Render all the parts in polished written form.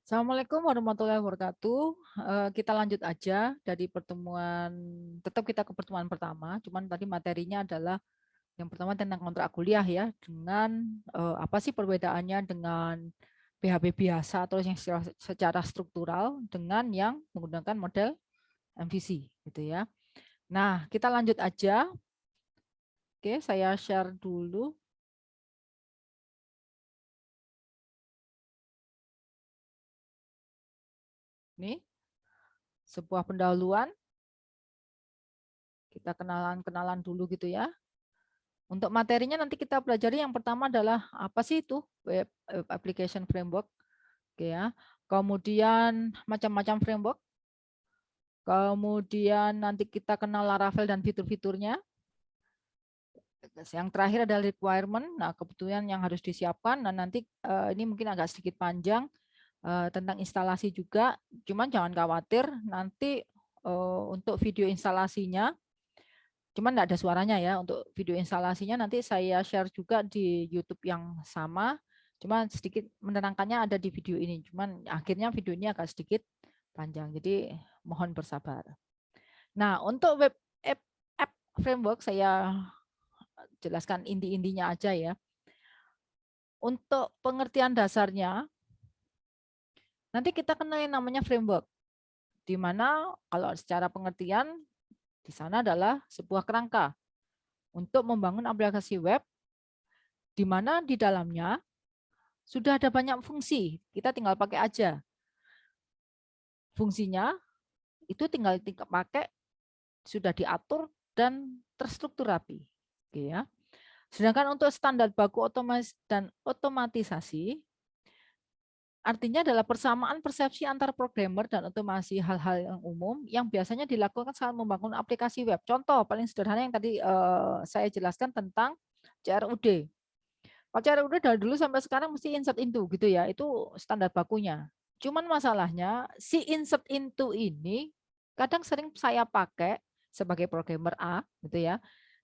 Assalamualaikum warahmatullahi wabarakatuh. Kita lanjut aja dari pertemuan, tetap kita ke pertemuan pertama, cuman tadi materinya adalah yang pertama tentang kontrak kuliah ya, dengan apa sih perbedaannya dengan PHP biasa atau yang secara struktural dengan yang menggunakan model MVC gitu ya. Nah, kita lanjut aja. Oke, saya share dulu. Nih, sebuah pendahuluan. Kita kenalan-kenalan dulu gitu ya. Untuk materinya nanti kita pelajari yang pertama adalah apa sih itu web application framework, oke ya. Kemudian macam-macam framework. Kemudian nanti kita kenal Laravel dan fitur-fiturnya. Yang terakhir adalah requirement. Nah, kebutuhan yang harus disiapkan. Dan nanti ini mungkin agak sedikit panjang tentang instalasi juga. Cuman jangan khawatir, nanti untuk video instalasinya, cuman nggak ada suaranya ya, untuk video instalasinya nanti saya share juga di YouTube yang sama, cuman sedikit menerangkannya ada di video ini, cuman akhirnya video ini agak sedikit panjang, jadi mohon bersabar. Nah, untuk web app framework saya jelaskan inti-intinya aja ya. Untuk pengertian dasarnya, nanti kita kenal yang namanya framework, di mana kalau secara pengertian di sana adalah sebuah kerangka untuk membangun aplikasi web di mana di dalamnya sudah ada banyak fungsi, kita tinggal pakai aja. Fungsinya itu tinggal pakai, sudah diatur dan terstruktur rapi. Oke ya. Sedangkan untuk standar baku dan otomatisasi, artinya adalah persamaan persepsi antar programmer dan otomasi hal-hal yang umum yang biasanya dilakukan saat membangun aplikasi web. Contoh paling sederhana yang tadi saya jelaskan tentang CRUD. Kalau CRUD dari dulu sampai sekarang mesti insert into gitu ya, itu standar bakunya. Cuman masalahnya si insert into ini kadang sering saya pakai sebagai programmer A gitu ya,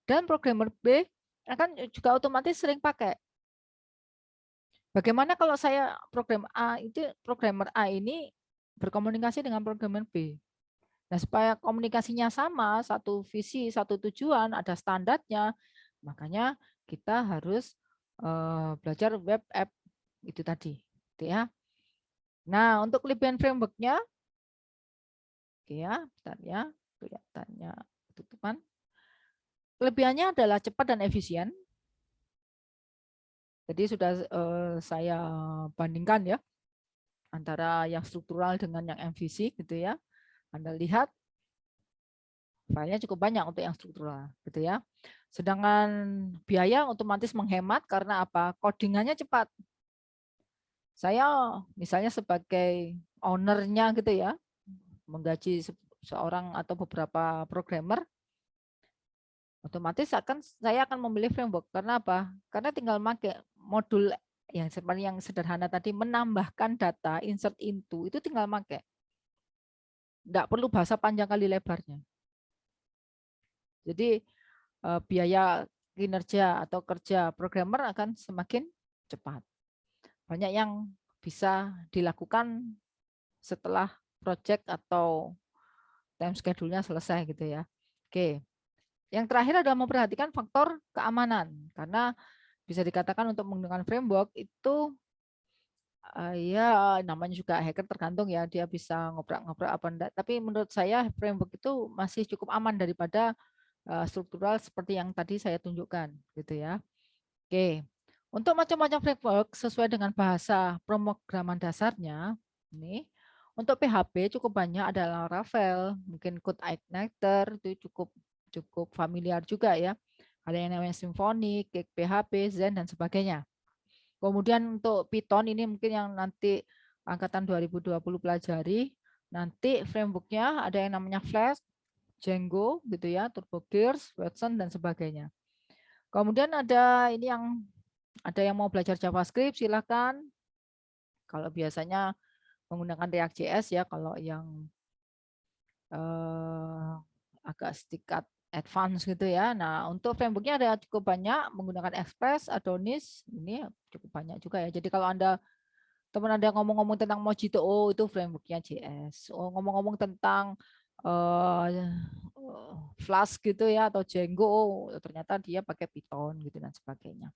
dan programmer B akan juga otomatis sering pakai. Bagaimana kalau saya programmer A ini berkomunikasi dengan programmer B? Nah, supaya komunikasinya sama, satu visi, satu tujuan, ada standarnya, makanya kita harus belajar web app itu tadi, gitu ya. Nah, untuk kelebihan frameworknya, oke ya, bentar ya, kelihatannya tutupan. Kelebihannya adalah cepat dan efisien. Jadi sudah saya bandingkan ya antara yang struktural dengan yang MVC gitu ya. Anda lihat filenya cukup banyak untuk yang struktural gitu ya. Sedangkan biaya otomatis menghemat karena apa? Codingannya cepat. Saya misalnya sebagai ownernya gitu ya, menggaji seorang atau beberapa programmer, otomatis saya akan memilih framework. Karena apa? Karena tinggal pakai modul yang seperti yang sederhana tadi, menambahkan data, insert into, itu tinggal pakai. Nggak perlu bahasa panjang kali lebarnya. Jadi biaya kinerja atau kerja programmer akan semakin cepat. Banyak yang bisa dilakukan setelah project atau time schedule-nya selesai gitu ya. Oke. Yang terakhir adalah memperhatikan faktor keamanan, karena bisa dikatakan untuk menggunakan framework itu ya namanya juga hacker, tergantung ya dia bisa ngobrak-ngobrak apa enggak. Tapi menurut saya framework itu masih cukup aman daripada struktural seperti yang tadi saya tunjukkan gitu ya. Oke. Untuk macam-macam framework sesuai dengan bahasa pemrograman dasarnya, ini untuk PHP cukup banyak, ada Laravel, mungkin CodeIgniter itu cukup cukup familiar juga ya. Ada yang namanya Symfony, Cake PHP, Zen dan sebagainya. Kemudian untuk Python ini mungkin yang nanti angkatan 2020 pelajari. Nanti frameworknya ada yang namanya Flash, Django gitu ya, TurboGears, Watson dan sebagainya. Kemudian ada yang mau belajar JavaScript silakan. Kalau biasanya menggunakan React.js ya, kalau yang agak sedikit advance gitu ya. Nah, untuk frameworknya ada cukup banyak, menggunakan Express, Adonis, ini cukup banyak juga ya. Jadi kalau Anda Teman ada yang ngomong-ngomong tentang Mojito, oh itu frameworknya JS. Oh, ngomong-ngomong tentang Flask gitu ya atau Django, oh, ternyata dia pakai Python gitu dan sebagainya.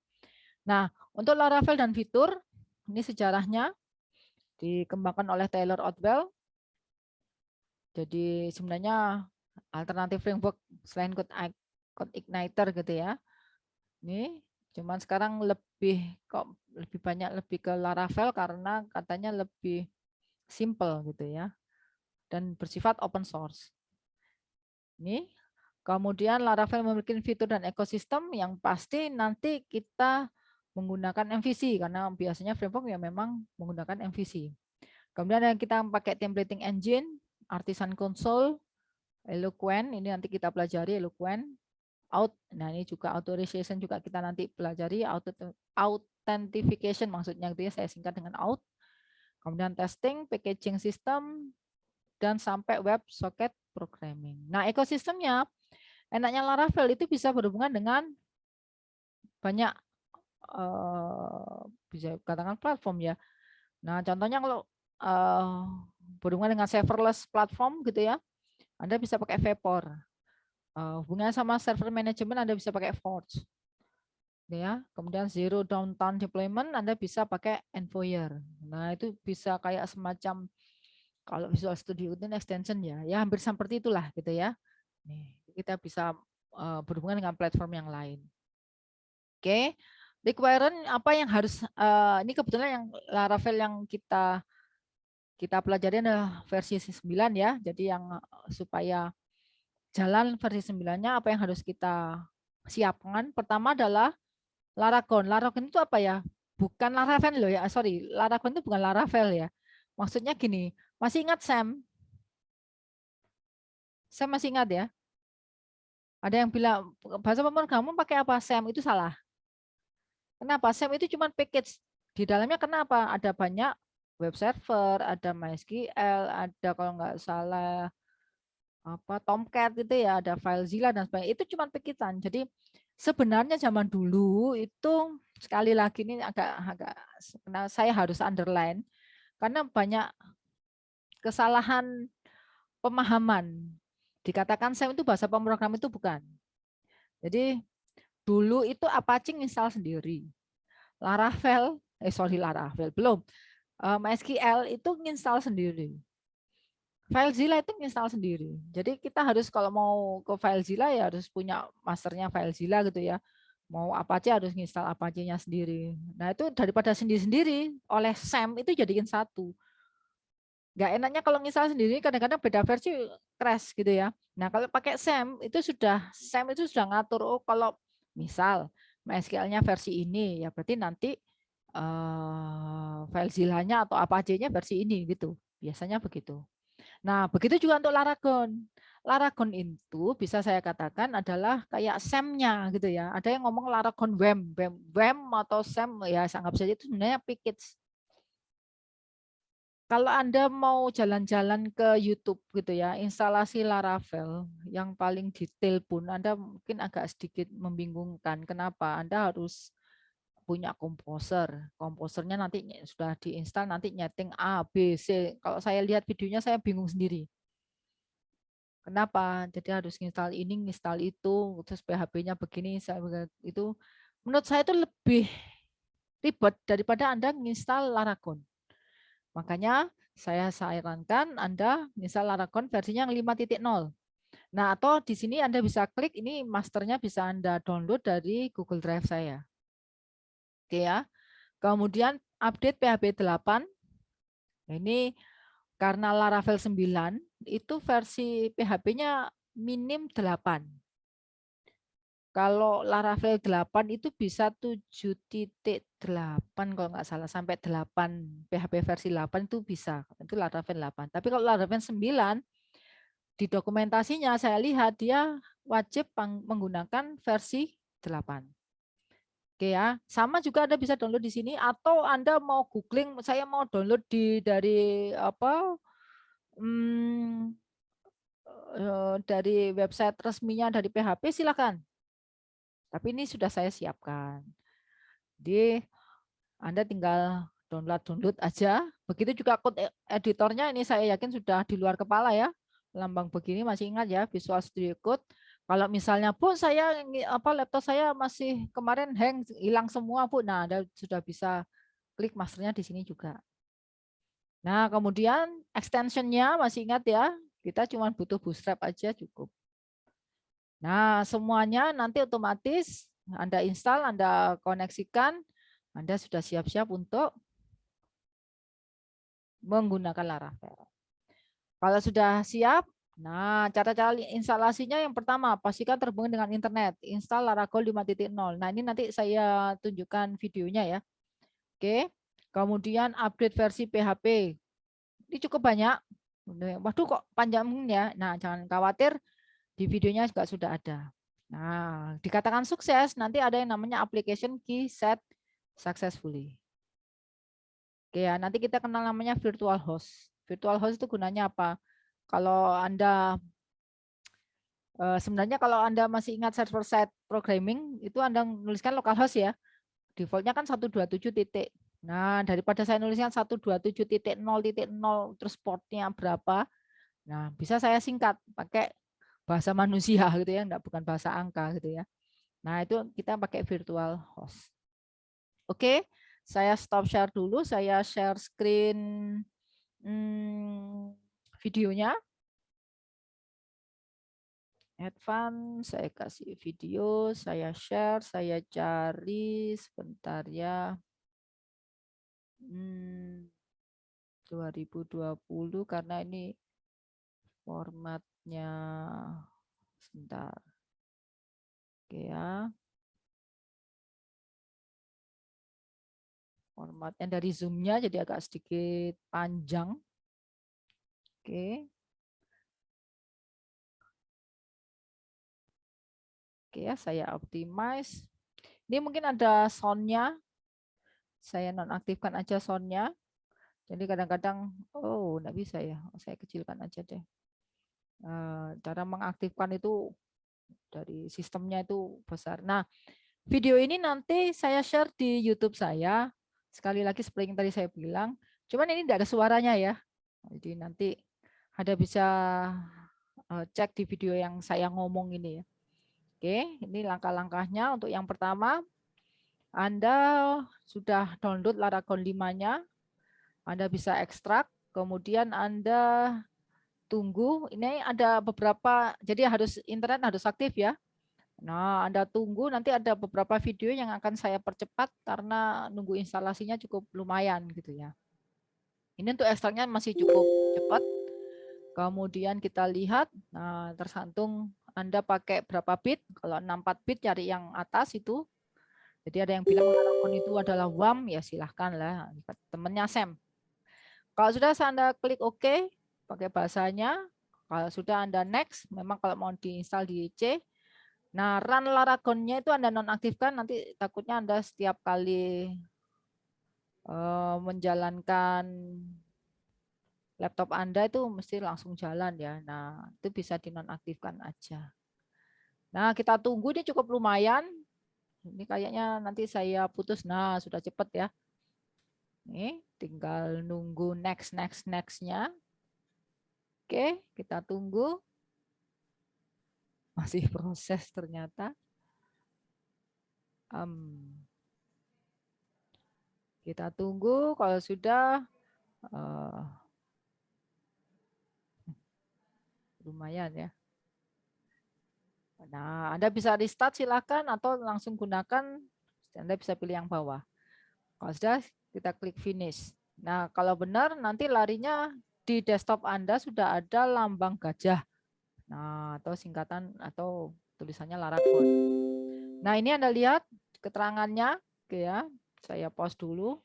Nah, untuk Laravel dan fitur, ini sejarahnya dikembangkan oleh Taylor Otwell. Jadi sebenarnya alternatif framework selain CodeIgniter gitu ya. Ini cuman sekarang lebih banyak lebih ke Laravel karena katanya lebih simple gitu ya dan bersifat open source. Ini kemudian Laravel memiliki fitur dan ekosistem yang pasti nanti kita menggunakan MVC karena biasanya framework yang memang menggunakan MVC. Kemudian yang kita pakai templating engine, Artisan Console, Eloquent, ini nanti kita pelajari Eloquent. Nah ini juga authorization juga kita nanti pelajari, authentication maksudnya gitu ya, saya singkat dengan out. Kemudian testing, packaging system, dan sampai web socket programming. Nah ekosistemnya, enaknya Laravel itu bisa berhubungan dengan banyak bisa katakan platform ya. Nah contohnya kalau berhubungan dengan serverless platform gitu ya, Anda bisa pakai Vapor. Hubungannya sama server management Anda bisa pakai Forge. Ya, kemudian zero downtime deployment Anda bisa pakai Envoyer. Nah, itu bisa kayak semacam kalau Visual Studio itu extension ya. Ya hampir seperti itulah gitu ya. Nih, kita bisa berhubungan dengan platform yang lain. Oke. Requirement apa yang harus ini kebetulan yang Laravel yang kita pelajari adalah versi 9 ya. Jadi yang supaya jalan versi 9-nya apa yang harus kita siapkan? Pertama adalah Laragon. Laragon itu apa ya? Bukan Laravel loh ya. Sorry, Laragon itu bukan Laravel ya. Maksudnya gini, masih ingat Sam? Sam masih ingat ya? Ada yang bilang bahasa pemrograman pakai apa? Sam itu salah. Kenapa? Sam itu cuma package. Di dalamnya kenapa? Ada banyak web server, ada MySQL, ada kalau nggak salah apa Tomcat itu ya, ada FileZilla dan sebagainya. Itu cuma packagean. Jadi sebenarnya zaman dulu itu sekali lagi ini agak saya harus underline karena banyak kesalahan pemahaman. Dikatakan Sam itu bahasa pemrogram itu bukan. Jadi dulu itu Apache install sendiri. Laravel belum. MySQL itu install sendiri. FileZilla itu install sendiri. Jadi kita harus kalau mau ke FileZilla ya harus punya masternya FileZilla gitu ya. Mau Apache harus install Apache-nya sendiri. Nah itu daripada sendiri-sendiri oleh Sam itu jadiin satu. Nggak enaknya kalau install sendiri kadang-kadang beda versi crash gitu ya. Nah kalau pakai Sam itu sudah ngatur, oh kalau misal MySQL-nya versi ini ya berarti nanti FileZilla-nya atau Apache-nya versi ini gitu. Biasanya begitu. Nah, begitu juga untuk Laragon. Laragon itu bisa saya katakan adalah kayak SAM-nya gitu ya. Ada yang ngomong Laragon WAM atau SAM ya anggap saja itu sebenarnya package. Kalau Anda mau jalan-jalan ke YouTube gitu ya, instalasi Laravel yang paling detail pun Anda mungkin agak sedikit membingungkan. Kenapa? Anda harus punya komposer. Komposernya nanti sudah diinstal nanti nyeting A, B, C. Kalau saya lihat videonya saya bingung sendiri. Kenapa? Jadi harus install ini, install itu, terus PHP-nya begini, itu. Menurut saya itu lebih ribet daripada Anda install Laragon. Makanya saya sarankan Anda install Laragon versinya yang 5.0. Nah, atau di sini Anda bisa klik ini masternya bisa Anda download dari Google Drive saya. Oke ya. Kemudian update PHP 8. Ini karena Laravel 9 itu versi PHP-nya minim 8. Kalau Laravel 8 itu bisa 7.8 kalau nggak salah sampai 8 PHP versi 8 itu bisa. Itu Laravel 8. Tapi kalau Laravel 9 di dokumentasinya saya lihat dia wajib menggunakan versi 8. Oke ya, sama juga Anda bisa download di sini atau Anda mau googling saya mau download dari apa dari website resminya dari PHP silakan. Tapi ini sudah saya siapkan. Jadi Anda tinggal download aja. Begitu juga code editornya, ini saya yakin sudah di luar kepala ya. Lambang begini masih ingat ya, Visual Studio Code. Kalau misalnya Bu, saya laptop saya masih kemarin hang, hilang semua Bu. Nah, Anda sudah bisa klik masternya di sini juga. Nah, kemudian extensionnya masih ingat ya, kita cuma butuh Bootstrap aja cukup. Nah, semuanya nanti otomatis Anda install, Anda koneksikan, Anda sudah siap-siap untuk menggunakan Laravel. Kalau sudah siap, nah cara-cara instalasinya yang pertama, pastikan terhubung dengan internet. Install Laravel 5.0. Nah, ini nanti saya tunjukkan videonya ya. Oke. Kemudian update versi PHP. Ini cukup banyak. Waduh kok panjang ya. Nah, jangan khawatir, di videonya juga sudah ada. Nah, dikatakan sukses, nanti ada yang namanya application key set successfully. Oke ya, nanti kita kenal namanya virtual host. Virtual host itu gunanya apa? Kalau Anda sebenarnya kalau Anda masih ingat server side programming, itu Anda menuliskan localhost ya. Defaultnya kan 127 titik. Nah, daripada saya nuliskan 127.0.0 terus portnya berapa. Nah, bisa saya singkat pakai bahasa manusia gitu ya, enggak, bukan bahasa angka gitu ya. Nah, itu kita pakai virtual host. Oke, saya stop share dulu, saya share screen videonya. Advance, saya kasih video, saya share, saya cari sebentar ya. 2020 karena ini formatnya sebentar. Oke ya. Formatnya dari Zoom-nya jadi agak sedikit panjang. Oke. Oke ya, saya optimize. Ini mungkin ada sound-nya. Saya nonaktifkan aja sound-nya. Jadi kadang-kadang, oh enggak bisa ya. Saya kecilkan aja deh. Cara mengaktifkan itu dari sistemnya itu besar. Nah, video ini nanti saya share di YouTube saya. Sekali lagi seperti yang tadi saya bilang, cuman ini tidak ada suaranya ya. Jadi nanti ada bisa cek di video yang saya ngomong ini ya. Oke, ini langkah-langkahnya. Untuk yang pertama, Anda sudah download Laravel 5-nya. Anda bisa ekstrak, kemudian Anda tunggu. Ini ada beberapa, jadi harus internet harus aktif ya. Nah, Anda tunggu, nanti ada beberapa video yang akan saya percepat karena nunggu instalasinya cukup lumayan gitu ya. Ini untuk ekstraknya masih cukup cepat. Kemudian kita lihat, nah tergantung Anda pakai berapa bit. Kalau 64 bit cari yang atas itu. Jadi ada yang bilang Laravel itu adalah WAM, ya silahkan lah. Temennya Sam. Kalau sudah Anda klik OK, pakai bahasanya. Kalau sudah Anda next, memang kalau mau diinstal di C. Nah, run Laragonnya itu Anda nonaktifkan, nanti takutnya Anda setiap kali menjalankan laptop Anda itu mesti langsung jalan ya. Nah, itu bisa dinonaktifkan aja. Nah, kita tunggu, ini cukup lumayan. Ini kayaknya nanti saya putus. Nah, sudah cepat ya. Nih, tinggal nunggu next-nya. Oke, kita tunggu. Masih proses ternyata. Kita tunggu kalau sudah lumayan ya. Nah, Anda bisa restart silakan atau langsung gunakan. Anda bisa pilih yang bawah. Kalau sudah, kita klik finish. Nah, kalau benar nanti larinya di desktop Anda sudah ada lambang gajah. Nah, atau singkatan atau tulisannya Laravel. Nah, ini Anda lihat keterangannya. Oke ya, saya pause dulu.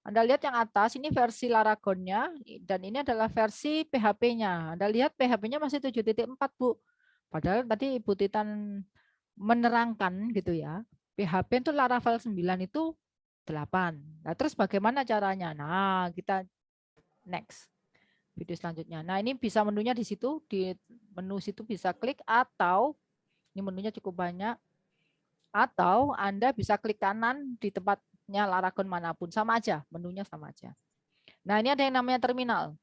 Anda lihat yang atas, ini versi Laragonnya, dan ini adalah versi PHP-nya. Anda lihat PHP-nya masih 7.4, Bu. Padahal tadi Ibu Titan menerangkan gitu ya, PHP itu Laravel 9 itu 8. Nah, terus bagaimana caranya? Nah, kita next. Video selanjutnya. Nah, ini bisa menunya di situ, di menu situ bisa klik, atau ini menunya cukup banyak, atau Anda bisa klik kanan di tempat portnya Laragon manapun, sama aja, menunya sama aja. Nah, ini ada yang namanya terminal.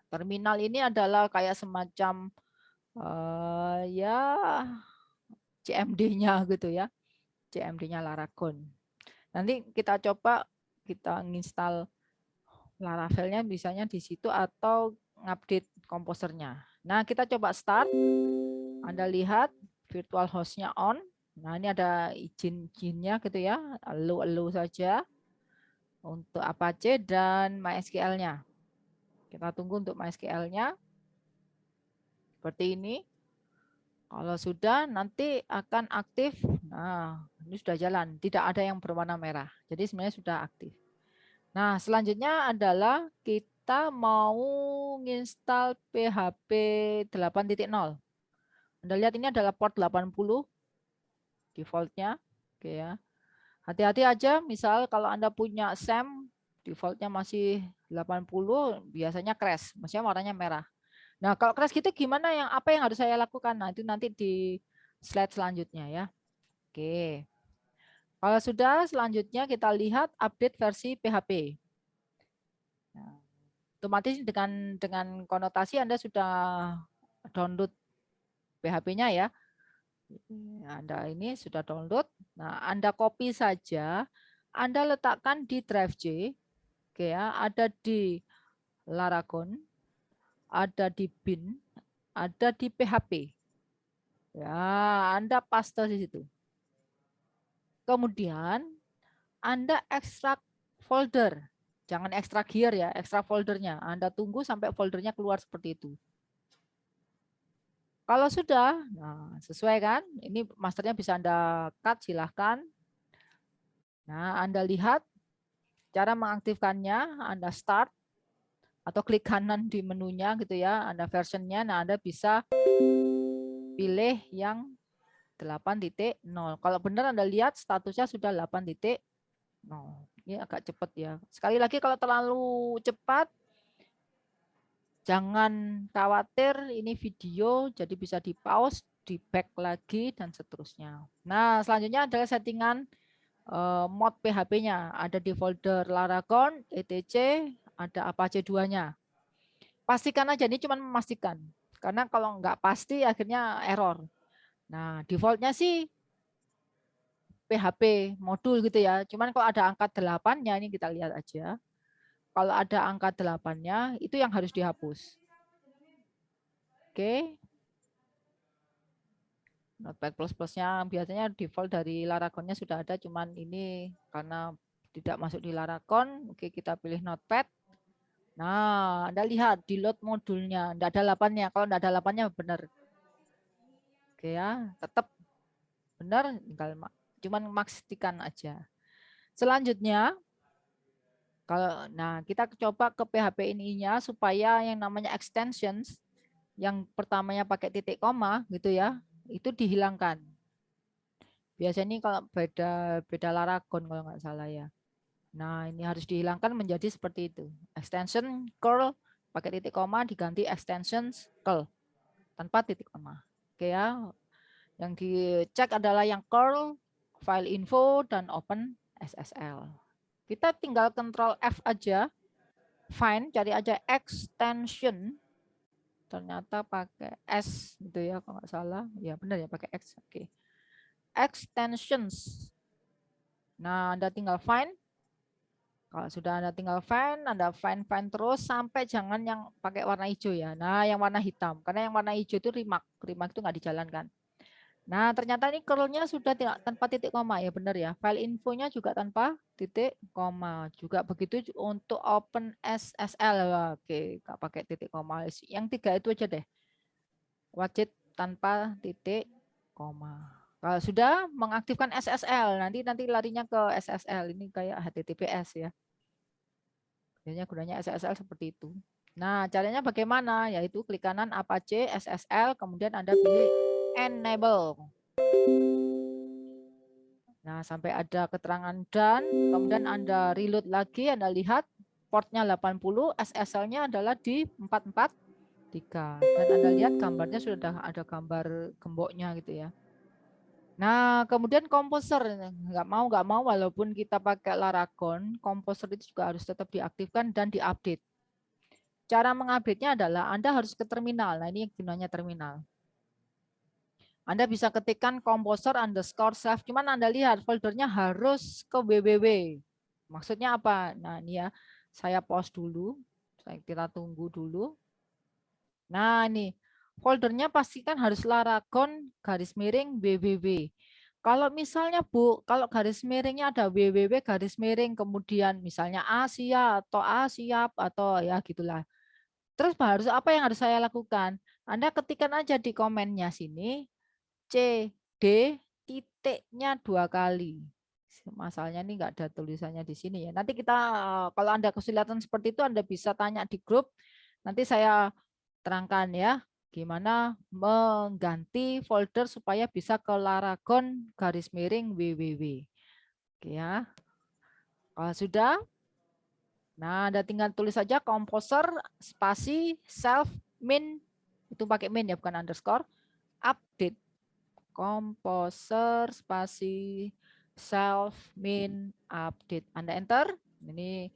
Terminal ini adalah kayak semacam ya CMD-nya gitu ya, CMD-nya Laragon. Nanti kita coba kita nginstal Laravelnya misalnya di situ atau ngupdate komposernya. Nah, kita coba start. Anda lihat virtual host-nya on. Nah, ini ada izin-izinnya gitu ya. Allow saja untuk Apache dan MySQL-nya. Kita tunggu untuk MySQL-nya. Seperti ini. Kalau sudah nanti akan aktif. Nah, ini sudah jalan. Tidak ada yang berwarna merah. Jadi sebenarnya sudah aktif. Nah, selanjutnya adalah kita mau nginstal PHP 8.0. Anda lihat ini adalah port 80 defaultnya. Oke ya. Hati-hati aja, misal kalau Anda punya SAM defaultnya masih 80, biasanya crash, maksudnya warnanya merah. Nah, kalau crash gitu gimana, apa yang harus saya lakukan? Nah, itu nanti di slide selanjutnya ya. Oke. Kalau sudah, selanjutnya kita lihat update versi PHP. Nah, otomatis dengan konotasi Anda sudah download PHP-nya ya. Anda ini sudah download. Nah, Anda copy saja, Anda letakkan di drive C. Oke ya, ada di Laragon, ada di bin, ada di PHP. Ya, Anda paste di situ. Kemudian Anda ekstrak folder. Jangan ekstrak here ya, ekstrak foldernya. Anda tunggu sampai foldernya keluar seperti itu. Kalau sudah, nah sesuai kan? Ini masternya bisa Anda cut, silahkan. Nah, Anda lihat cara mengaktifkannya, Anda start atau klik kanan di menunya gitu ya, Anda versionnya, nah Anda bisa pilih yang 8.0. Kalau benar Anda lihat statusnya sudah 8.0. Ini agak cepat ya. Sekali lagi kalau terlalu cepat, jangan khawatir, ini video jadi bisa di pause, di back lagi dan seterusnya. Nah, selanjutnya adalah settingan mod PHP-nya. Ada di folder Laragon, etc, ada Apache 2-nya. Pastikan aja, ini cuma memastikan. Karena kalau nggak pasti akhirnya error. Nah, defaultnya sih PHP modul gitu ya. Cuman kalau ada angka 8-nya, ini kita lihat aja. Kalau ada angka 8-nya, itu yang harus dihapus. Oke. Notepad++ ++-nya biasanya default dari Laragonnya sudah ada, cuman ini karena tidak masuk di Laragon. Oke, kita pilih Notepad. Nah, Anda lihat di load modulnya, tidak ada 8-nya. Kalau tidak ada 8-nya benar. Oke ya, tetap benar, tinggal cuman memastikan aja. Selanjutnya, kita coba ke PHP ini-nya supaya yang namanya extensions yang pertamanya pakai titik koma gitu ya, itu dihilangkan. Biasanya ini kalau beda Laragon kalau nggak salah ya. Nah, ini harus dihilangkan menjadi seperti itu. Extension curl pakai titik koma diganti extensions curl tanpa titik koma. Oke ya. Yang dicek adalah yang curl, file info, dan open SSL. Kita tinggal Ctrl F aja. Find, cari aja extension. Ternyata pakai S gitu ya, kalau nggak salah. Ya benar ya, pakai X. Oke. Extensions. Nah, Anda tinggal find. Kalau sudah Anda tinggal find, Anda find terus sampai jangan yang pakai warna hijau ya. Nah, yang warna hitam. Karena yang warna hijau itu remark. Remark itu nggak dijalankan. Nah, ternyata ini curlnya sudah tanpa titik koma ya, benar ya. File infonya juga tanpa titik koma. Juga begitu untuk open SSL. Oke, nggak pakai titik koma. Yang 3 itu aja deh. Wajib tanpa titik koma. Kalau sudah mengaktifkan SSL, nanti larinya ke SSL. Ini kayak HTTPS ya. Biasanya gunanya SSL seperti itu. Nah, caranya bagaimana? Yaitu klik kanan Apache SSL, kemudian Anda pilih Enable. Nah, sampai ada keterangan done, kemudian Anda reload lagi, Anda lihat portnya 80, SSL-nya adalah di 443. Dan Anda lihat gambarnya sudah ada gambar gemboknya gitu ya. Nah, kemudian komposer, nggak mau walaupun kita pakai Laragon, komposer itu juga harus tetap diaktifkan dan diupdate. Cara mengupdate-nya adalah Anda harus ke terminal. Nah, ini gunanya terminal. Anda bisa ketikkan komposer underscore save, cuman Anda lihat foldernya harus ke www. Maksudnya apa? Nah, ini ya, saya pause dulu, kita tunggu dulu. Nah, ini foldernya pastikan harus Laragon garis miring www. Kalau misalnya Bu, kalau garis miringnya ada www garis miring, kemudian misalnya Asia atau Asiap atau ya gitulah. Terus harus apa yang harus saya lakukan? Anda ketikkan aja di komennya sini C D titiknya 2 kali. Masalahnya ini enggak ada tulisannya di sini ya. Nanti kita kalau Anda kesulitan seperti itu Anda bisa tanya di grup. Nanti saya terangkan ya gimana mengganti folder supaya bisa ke Laragon garis miring www. Oke ya. Kalau sudah, nah Anda tinggal tulis saja komposer spasi self min, itu pakai min ya bukan underscore, update komposer spasi self min update. Anda enter, ini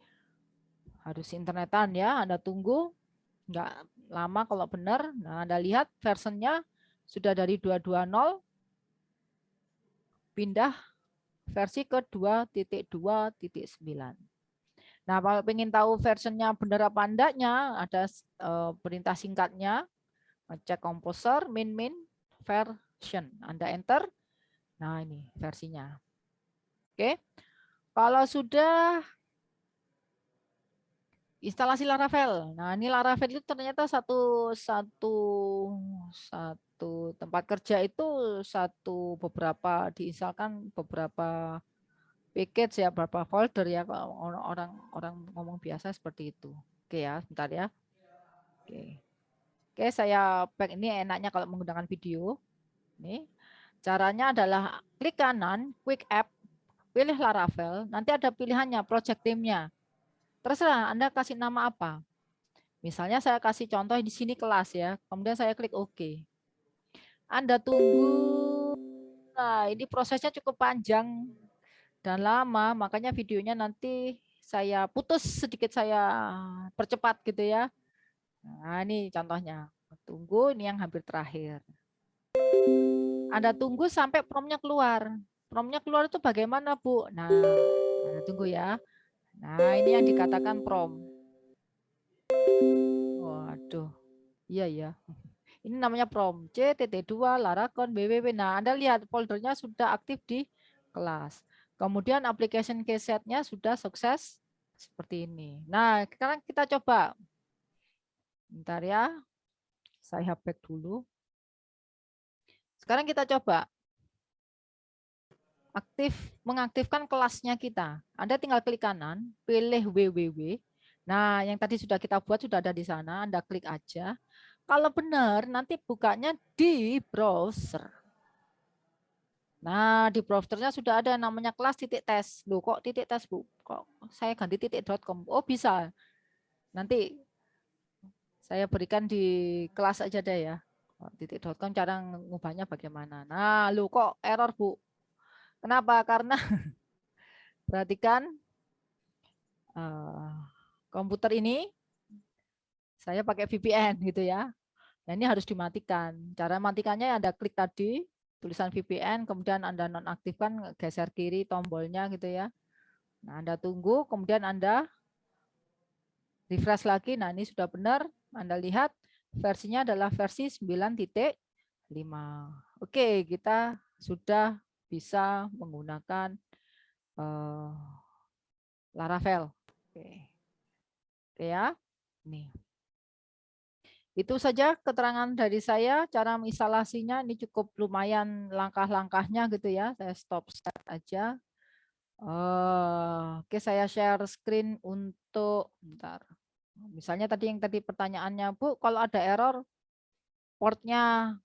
harus internetan ya, Anda tunggu, nggak lama kalau benar. Nah Anda lihat versionnya sudah dari 220 pindah versi ke 2.2.9. Nah, kalau ingin tahu versionnya benar apa enggaknya, ada perintah singkatnya, cek komposer min version. Anda enter. Nah, ini versinya. Oke. Kalau sudah instalasi Laravel. Nah, ini Laravel itu ternyata satu tempat kerja itu beberapa diinstalkan beberapa package ya, beberapa folder ya, kalau orang ngomong biasa seperti itu. Oke ya, bentar ya. Oke, saya back ini enaknya kalau menggunakan video. Nih, caranya adalah klik kanan, quick app, pilih Laravel, nanti ada pilihannya project team-nya. Terserah Anda kasih nama apa. Misalnya saya kasih contoh di sini kelas ya, kemudian saya klik OK. Anda tunggu. Nah, ini prosesnya cukup panjang dan lama, makanya videonya nanti saya putus sedikit, saya percepat gitu ya. Nah, ini contohnya. Tunggu, ini yang hampir terakhir. Anda tunggu sampai promnya keluar. Promnya keluar itu bagaimana, Bu? Nah, Anda tunggu ya. Nah, ini yang dikatakan prom. Waduh. Iya ya. Ini namanya prom. C.2 Laragon BWW. Nah, Anda lihat foldernya sudah aktif di kelas. Kemudian application keyset-nya sudah sukses seperti ini. Nah, sekarang kita coba. Bentar ya. Saya back dulu. Sekarang kita coba mengaktifkan kelasnya kita. Anda tinggal klik kanan, pilih www. Nah, yang tadi sudah kita buat sudah ada di sana. Anda klik aja. Kalau benar, nanti bukanya di browser. Nah, di browsernya sudah ada namanya kelas titik tes. Loh, kok titik tes, Bu? Kok saya ganti titik.com? Oh, bisa. Nanti saya berikan di kelas aja deh ya. Titik.com cara ngubahnya bagaimana. Nah, lu kok error, Bu? Kenapa? Karena perhatikan komputer ini saya pakai VPN gitu ya. Nah, ini harus dimatikan. Cara matikannya Anda klik tadi tulisan VPN, kemudian Anda nonaktifkan, geser kiri tombolnya gitu ya. Nah, Anda tunggu, kemudian Anda refresh lagi. Nah, ini sudah benar. Anda lihat versinya adalah versi 9.5. Oke, kita sudah bisa menggunakan Laravel. Oke. Oke ya. Nih. Itu saja keterangan dari saya, cara menginstalasinya ini cukup lumayan langkah-langkahnya gitu ya. Saya stop share aja. Oke, saya share screen untuk bentar. Misalnya tadi yang pertanyaannya, Bu, kalau ada error portnya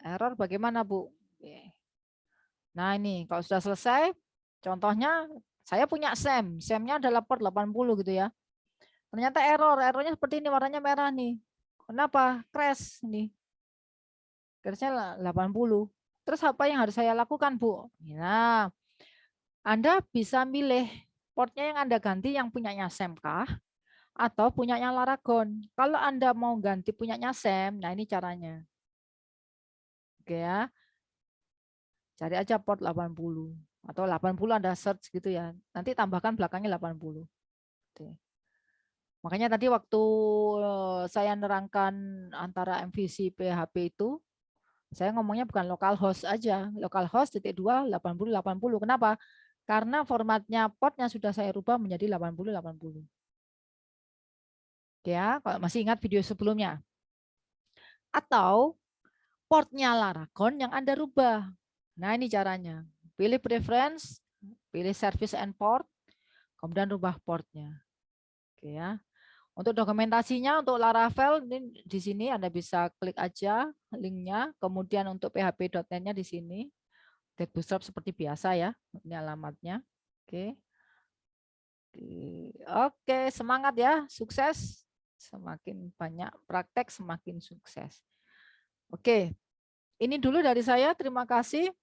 error bagaimana, Bu? Nah, ini kalau sudah selesai, contohnya saya punya SAM-nya adalah port 80 gitu ya. Ternyata errornya seperti ini, warnanya merah nih. kenapa crash ini? Crashnya 80. Terus apa yang harus saya lakukan, Bu? Nah, Anda bisa milih portnya yang Anda ganti yang punyanya SEM kah? Atau punyanya Laragon. Kalau Anda mau ganti punyanya SEM, nah ini caranya. Oke ya, cari aja port 80. Atau 80 Anda search gitu ya. Nanti tambahkan belakangnya 80. Oke. Makanya tadi waktu saya nerangkan antara MVC PHP itu, saya ngomongnya bukan localhost aja. Localhost titik 2 80. Kenapa? Karena formatnya portnya sudah saya rubah menjadi 80. Oke ya, kalau masih ingat video sebelumnya. Atau portnya Laragon yang Anda rubah. Nah ini caranya. Pilih preference, pilih service and port, kemudian rubah portnya. Oke ya. Untuk dokumentasinya untuk Laravel ini di sini Anda bisa klik aja linknya. Kemudian untuk php.net-nya di sini. Tag bootstrap seperti biasa ya. Ini alamatnya. Oke. Oke, semangat ya, sukses. Semakin banyak praktek semakin sukses. Oke, ini dulu dari saya. Terima kasih.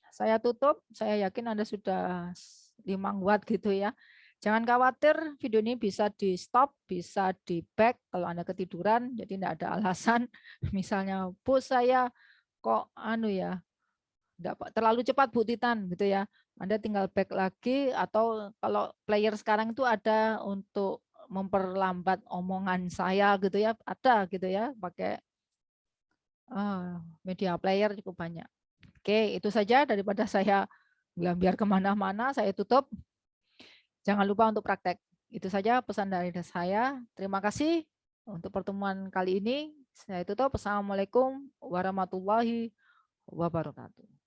Saya tutup. Saya yakin Anda sudah 5 watt gitu ya. Jangan khawatir, video ini bisa di stop, bisa di back kalau Anda ketiduran, jadi tidak ada alasan. Misalnya, Bu saya kok terlalu cepat Bu Titan gitu ya. Anda tinggal back lagi atau kalau player sekarang itu ada untuk memperlambat omongan saya gitu ya, ada gitu ya, pakai media player cukup banyak. Oke, itu saja daripada saya biar kemana-mana, saya tutup. Jangan lupa untuk praktek. Itu saja pesan dari saya. Terima kasih untuk pertemuan kali ini. Saya tutup. Assalamualaikum warahmatullahi wabarakatuh.